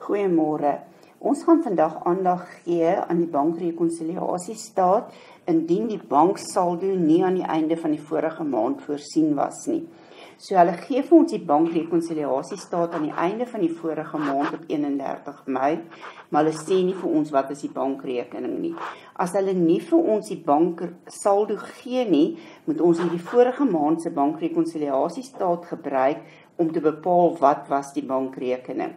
Goeiemôre. Ons gaan vandag aandag gee aan die bankrekonsiliasiestaat indien die banksaldo nie aan die einde van die vorige maand voorsien was nie. So hulle gee vir ons die bankrekonsiliasiestaat aan die einde van die vorige maand op 31 Mei, maar hulle sê nie vir ons wat is die bankrekening nie. As hulle nie vir ons die banksaldo gee nie, moet ons hierdie vorige maand se bankrekonsiliasiestaat gebruik om te bepaal wat was die bankrekening.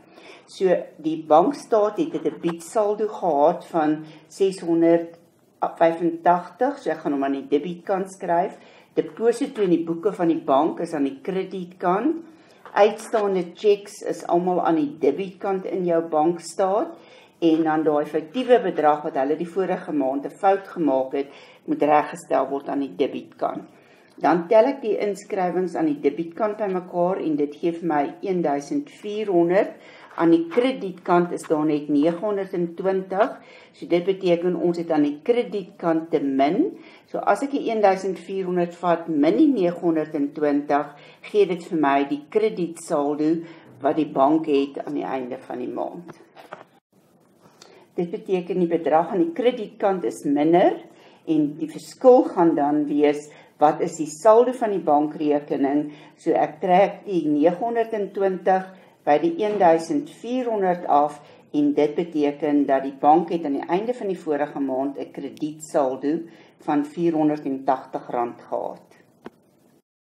So die bankstaat het 'n debietsaldo gehad van 685, so ek gaan hom aan die debietkant skryf. Deposito in die boeke van die bank is aan die kredietkant. Uitstaande checks is almal aan die debietkant in jou bankstaat. En dan daai effektiewe bedrag wat hulle die vorige maand 'n fout gemaak het, moet reggestel word aan die debietkant. Dan tel ek die inskrywings aan die debietkant bymekaar en dit gee vir my 1400. Aan die kredietkant is daar net 920. So dit beteken ons het aan die kredietkant te min. So as ek die 1400 vat min die 920, gee dit vir my die kredietsaldo wat die bank het aan die einde van die maand. Dit beteken die bedrag aan die kredietkant is minder en die verskil gaan dan wees wat is die saldo van die bankrekening. So ek trek die 920 by die 1400 af en dit beteken dat die bank het aan die einde van die vorige maand 'n kredietsaldo van R480 gehad.